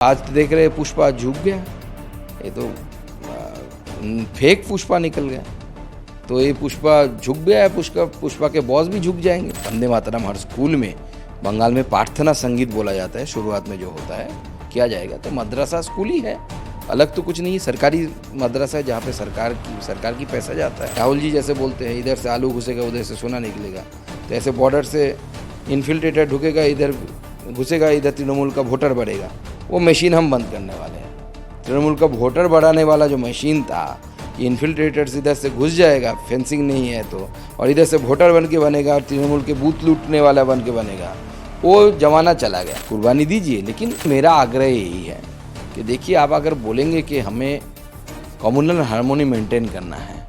आज तो देख रहे पुष्पा झुक गया, ये तो फेक पुष्पा निकल गया। तो ये पुष्पा झुक गया है, पुष्पा के बॉस भी झुक जाएंगे। वंदे मातरम हर स्कूल में बंगाल में प्रार्थना संगीत बोला जाता है, शुरुआत में जो होता है किया जाएगा। तो मदरसा स्कूल ही है, अलग तो कुछ नहीं है। सरकारी मदरसा है जहाँ पे सरकार की पैसा जाता है। राहुल जी जैसे बोलते हैं इधर से आलू घुसेगा उधर से सोना निकलेगा, तो ऐसे बॉर्डर से इन्फिल्ट्रेटर ढुकेगा, इधर घुसेगा, इधर तृणमूल का वोटर बढ़ेगा। वो मशीन हम बंद करने वाले हैं। तृणमूल का वोटर बढ़ाने वाला जो मशीन था कि इन्फिल्ट्रेटर्स इधर से घुस जाएगा, फेंसिंग नहीं है तो, और इधर से वोटर बन के बनेगा और तृणमूल के बूथ लूटने वाला बन के बनेगा, वो जमाना चला गया। कुर्बानी दीजिए, लेकिन मेरा आग्रह यही है कि देखिए, आप अगर बोलेंगे कि हमें कम्युनल हार्मोनी मेंटेन करना है,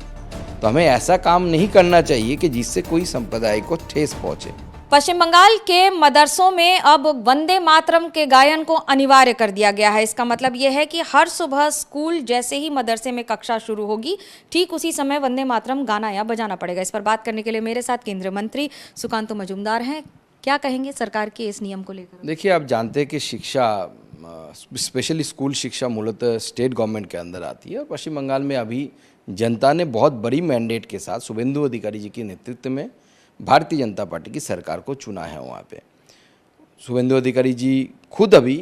तो हमें ऐसा काम नहीं करना चाहिए कि जिससे कोई संप्रदाय को ठेस पहुंचे। पश्चिम बंगाल के मदरसों में अब वंदे मातरम के गायन को अनिवार्य कर दिया गया है। इसका मतलब यह है कि हर सुबह स्कूल जैसे ही मदरसे में कक्षा शुरू होगी, ठीक उसी समय वंदे मातरम गाना या बजाना पड़ेगा। इस पर बात करने के लिए मेरे साथ केंद्रीय मंत्री सुकांतु मजूमदार हैं। क्या कहेंगे सरकार के इस नियम को लेकर? देखिए, आप जानते हैं कि शिक्षा, स्पेशली स्कूल शिक्षा, मूलतः स्टेट गवर्नमेंट के अंदर आती है। और पश्चिम बंगाल में अभी जनता ने बहुत बड़ी मैंडेट के साथ शुभेंदु अधिकारी जी के नेतृत्व में भारतीय जनता पार्टी की सरकार को चुना है। वहाँ पे शुभेंदु अधिकारी जी खुद अभी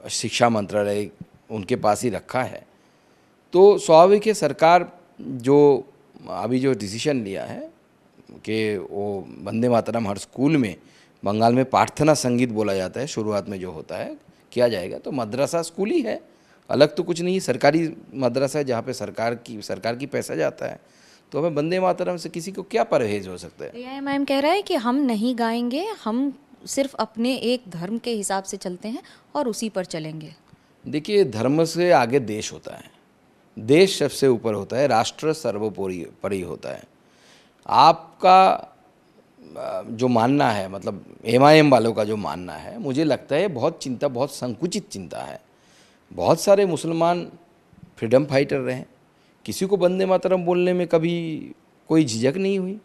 शिक्षा मंत्रालय उनके पास ही रखा है। तो स्वाभाविक है, सरकार जो अभी जो डिसीजन लिया है कि वो वंदे मातरम हर स्कूल में बंगाल में प्रार्थना संगीत बोला जाता है, शुरुआत में जो होता है किया जाएगा। तो मदरसा स्कूल ही है, अलग तो कुछ नहीं है। सरकारी मदरसा है जहाँ पे सरकार की पैसा जाता है। तो हमें वंदे मातरम से किसी को क्या परहेज हो सकता है? एआईएमआईएम कह रहा है कि हम नहीं गाएंगे, हम सिर्फ अपने एक धर्म के हिसाब से चलते हैं और उसी पर चलेंगे। देखिए, धर्म से आगे देश होता है, देश सबसे ऊपर होता है, राष्ट्र सर्वोपरि होता है। आपका जो मानना है, मतलब एमआईएम वालों का जो मानना है, मुझे लगता है बहुत संकुचित चिंता है। बहुत सारे मुसलमान फ्रीडम फाइटर रहे, किसी को वंदे मातरम बोलने में कभी कोई झिझक नहीं हुई।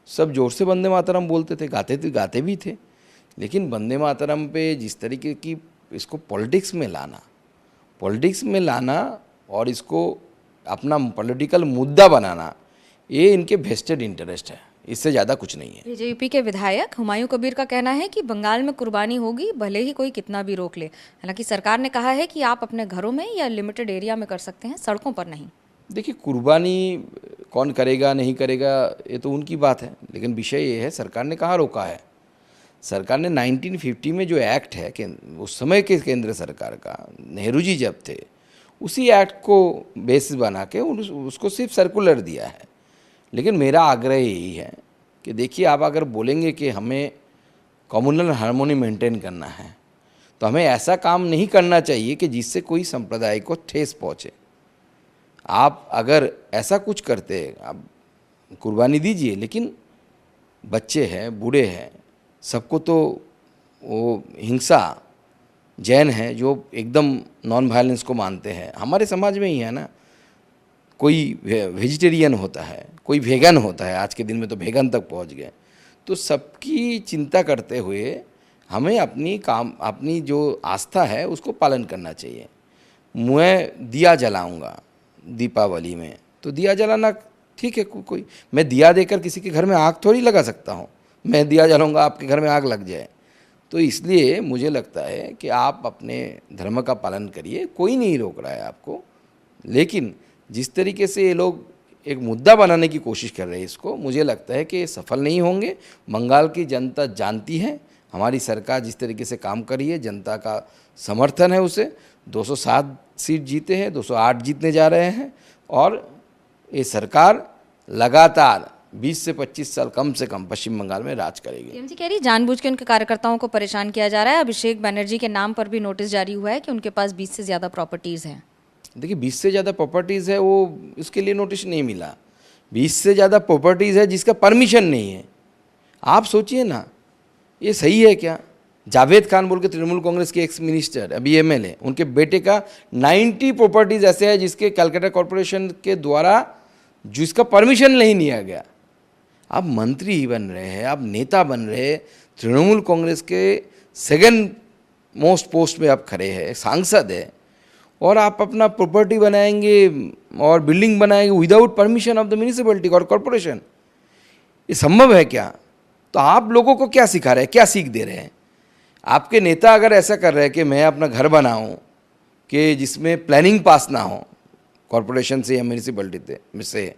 सब जोर से वंदे मातरम बोलते थे, गाते भी थे। लेकिन वंदे मातरम पे जिस तरीके की इसको पॉलिटिक्स में लाना और इसको अपना पॉलिटिकल मुद्दा बनाना, ये इनके वेस्टेड इंटरेस्ट है, इससे ज़्यादा कुछ नहीं है। बीजेपी के विधायक हुमायूं कबीर का कहना है कि बंगाल में कुर्बानी होगी, भले ही कोई कितना भी रोक ले। हालांकि सरकार ने कहा है कि आप अपने घरों में या लिमिटेड एरिया में कर सकते हैं, सड़कों पर नहीं। देखिए, कुर्बानी कौन करेगा नहीं करेगा ये तो उनकी बात है, लेकिन विषय ये है सरकार ने कहाँ रोका है। सरकार ने 1950 में जो एक्ट है कि उस समय के केंद्र सरकार का, नेहरू जी जब थे, उसी एक्ट को बेसिस बना के उसको सिर्फ सर्कुलर दिया है। लेकिन मेरा आग्रह यही है कि देखिए, आप अगर बोलेंगे कि हमें कम्युनल हार्मोनी मेंटेन करना है, तो हमें ऐसा काम नहीं करना चाहिए कि जिससे कोई संप्रदाय को ठेस पहुँचे। आप अगर ऐसा कुछ करते, आप कुर्बानी दीजिए, लेकिन बच्चे हैं, बूढ़े हैं, सबको तो वो हिंसा, जैन हैं जो एकदम नॉन वायलेंस को मानते हैं, हमारे समाज में ही है ना। कोई वेजिटेरियन होता है, कोई वेगन होता है, आज के दिन में तो वेगन तक पहुंच गए। तो सबकी चिंता करते हुए हमें अपनी जो आस्था है उसको पालन करना चाहिए। मैं दिया जलाऊंगा दीपावली में, तो दिया जलाना ठीक है, कोई मैं दिया देकर किसी के घर में आग थोड़ी लगा सकता हूँ। मैं दिया जलाऊंगा, आपके घर में आग लग जाए। तो इसलिए मुझे लगता है कि आप अपने धर्म का पालन करिए, कोई नहीं रोक रहा है आपको। लेकिन जिस तरीके से ये लोग एक मुद्दा बनाने की कोशिश कर रहे हैं इसको, मुझे लगता है कि ये सफल नहीं होंगे। बंगाल की जनता जानती है हमारी सरकार जिस तरीके से काम कर रही है, जनता का समर्थन है उसे। 207 सीट जीते हैं, 208 जीतने जा रहे हैं, और ये सरकार लगातार 20 से 25 साल कम से कम पश्चिम बंगाल में राज करेगी। टीएमसी कह रही जानबूझ के उनके कार्यकर्ताओं को परेशान किया जा रहा है। अभिषेक बनर्जी के नाम पर भी नोटिस जारी हुआ है कि उनके पास 20 से ज़्यादा प्रॉपर्टीज़ हैं। देखिए, 20 से ज़्यादा प्रॉपर्टीज़ है, वो इसके लिए नोटिस नहीं मिला। 20 से ज़्यादा प्रॉपर्टीज़ है जिसका परमिशन नहीं है। आप सोचिए ना, ये सही है क्या? जावेद खान बोल के तृणमूल कांग्रेस के एक्स मिनिस्टर, अभी एमएलए, उनके बेटे का 90 प्रॉपर्टीज़ ऐसे है जिसके कलकत्ता कॉरपोरेशन के द्वारा जिसका परमिशन नहीं लिया गया। आप मंत्री ही बन रहे हैं, आप नेता बन रहे हैं, तृणमूल कांग्रेस के सेकंड मोस्ट पोस्ट में आप खड़े हैं, सांसद है, और आप अपना प्रॉपर्टी बनाएंगे और बिल्डिंग बनाएंगे without permission of the municipality और कॉरपोरेशन, ये संभव है क्या? तो आप लोगों को क्या सिखा रहे हैं, क्या सीख दे रहे हैं? आपके नेता अगर ऐसा कर रहे हैं कि मैं अपना घर बनाऊं कि जिसमें प्लानिंग पास ना हो कॉरपोरेशन से या म्यूनिसिपैलिटी से,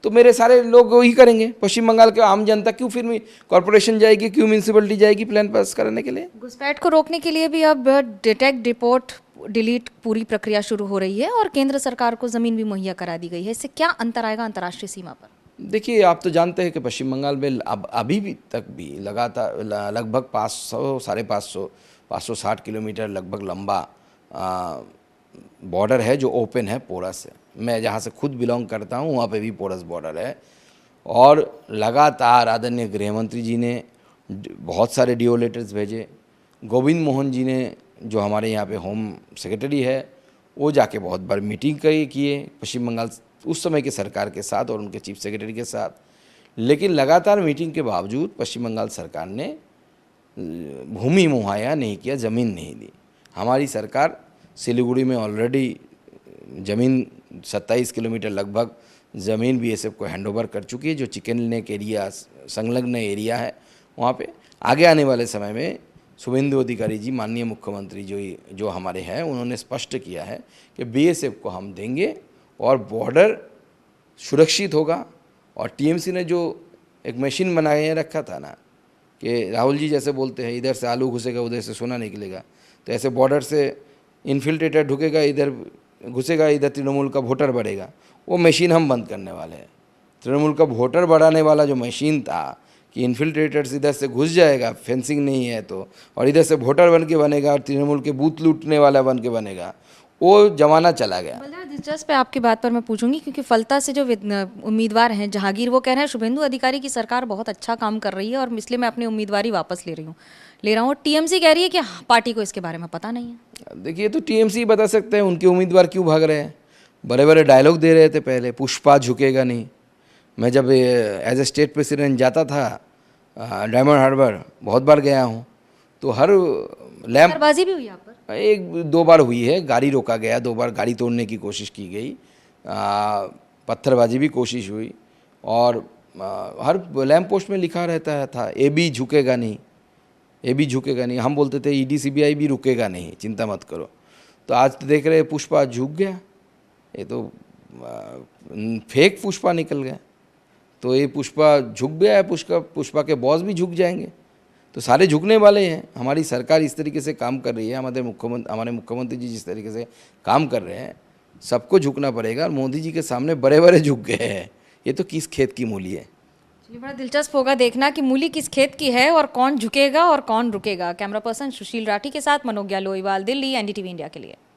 तो मेरे सारे लोग वही करेंगे। पश्चिम बंगाल के आम जनता क्यों फिर कॉरपोरेशन जाएगी, क्यों म्यूनिसिपैलिटी जाएगी प्लान पास करने के लिए? घुसपैठ को रोकने के लिए भी अब डिटेक्ट रिपोर्ट डिलीट पूरी प्रक्रिया शुरू हो रही है और केंद्र सरकार को जमीन भी मुहैया करा दी गई है। इससे क्या अंतर आएगा अंतर्राष्ट्रीय सीमा पर? देखिए, आप तो जानते हैं कि पश्चिम बंगाल में अब अभी भी तक भी लगातार लगभग 500 550 560 किलोमीटर लगभग लंबा बॉर्डर है जो ओपन है पोरस है। मैं जहाँ से खुद बिलोंग करता हूँ वहाँ पे भी पोरस बॉर्डर है, और लगातार आदरणीय गृह मंत्री जी ने बहुत सारे डीओ लेटर्स भेजे। गोविंद मोहन जी ने जो हमारे यहाँ पे होम सेक्रेटरी है वो जाके बहुत बार मीटिंग किए पश्चिम बंगाल उस समय के सरकार के साथ और उनके चीफ सेक्रेटरी के साथ, लेकिन लगातार मीटिंग के बावजूद पश्चिम बंगाल सरकार ने भूमि मुहैया नहीं किया, ज़मीन नहीं दी। हमारी सरकार सिलीगुड़ी में ऑलरेडी ज़मीन 27 किलोमीटर लगभग ज़मीन बीएसएफ को हैंडओवर कर चुकी है, जो चिकन नेक एरिया संलग्न एरिया है वहाँ पे। आगे आने वाले समय में शुभेंदु अधिकारी जी माननीय मुख्यमंत्री जो हमारे हैं उन्होंने स्पष्ट किया है कि बीएसएफ को हम देंगे और बॉर्डर सुरक्षित होगा। और टीएमसी ने जो एक मशीन बनाए रखा था ना कि राहुल जी जैसे बोलते हैं इधर से आलू घुसेगा उधर से सोना निकलेगा, तो ऐसे बॉर्डर से इन्फिल्ट्रेटर ढुकेगा, इधर घुसेगा, इधर तृणमूल का वोटर बढ़ेगा। वो मशीन हम बंद करने वाले हैं। तृणमूल का वोटर बढ़ाने वाला जो मशीन था कि इन्फिल्ट्रेटर्स इधर से घुस जाएगा, फेंसिंग नहीं है तो, और इधर से वोटर बन के बनेगा और तृणमूल के बूथ लूटने वाला बन के बनेगा, वो जमाना चला गया। दिलचस्प है आपकी बात पर मैं पूछूंगी, क्योंकि फलता से जो उम्मीदवार हैं जहांगीर, वो कह रहे हैं शुभेंदु अधिकारी की सरकार बहुत अच्छा काम कर रही है और इसलिए मैं अपनी उम्मीदवारी वापस ले रहा हूँ। टीएमसी कह रही है कि पार्टी को इसके बारे में पता नहीं है। देखिए, तो टीएमसी बता सकते हैं उनके उम्मीदवार क्यों भाग रहे हैं। बड़े बड़े डायलॉग दे रहे थे पहले, पुष्पा झुकेगा नहीं। मैं जब एज ए स्टेट प्रेसिडेंट जाता था डायमंड हार्बर, बहुत बार गया हूँ, तो हर पत्थरबाजी भी हुई यहाँ पर? 1-2 बार हुई है, गाड़ी रोका गया, 2 बार गाड़ी तोड़ने की कोशिश की गई, पत्थरबाजी भी कोशिश हुई, और हर लैंप पोस्ट में लिखा रहता था एबी झुकेगा नहीं, एबी झुकेगा नहीं। हम बोलते थे ईडी सीबीआई भी रुकेगा नहीं, चिंता मत करो। तो आज तो देख रहे हैं पुष्पा झुक गया, ये तो फेक पुष्पा निकल गया। तो ये पुष्पा झुक गया है, पुष्पा के बॉस भी झुक जाएंगे, तो सारे झुकने वाले हैं। हमारी सरकार इस तरीके से काम कर रही है, हमारे मुख्यमंत्री जी जिस तरीके से काम कर रहे हैं, सबको झुकना पड़ेगा। और मोदी जी के सामने बड़े बड़े झुक गए हैं। ये तो किस खेत की मूली है। ये बड़ा दिलचस्प होगा देखना कि मूली किस खेत की है और कौन झुकेगा और कौन रुकेगा। कैमरा पर्सन सुशील राठी के साथ मनोज लोईवाल, दिल्ली, एनडीटीवी इंडिया के लिए।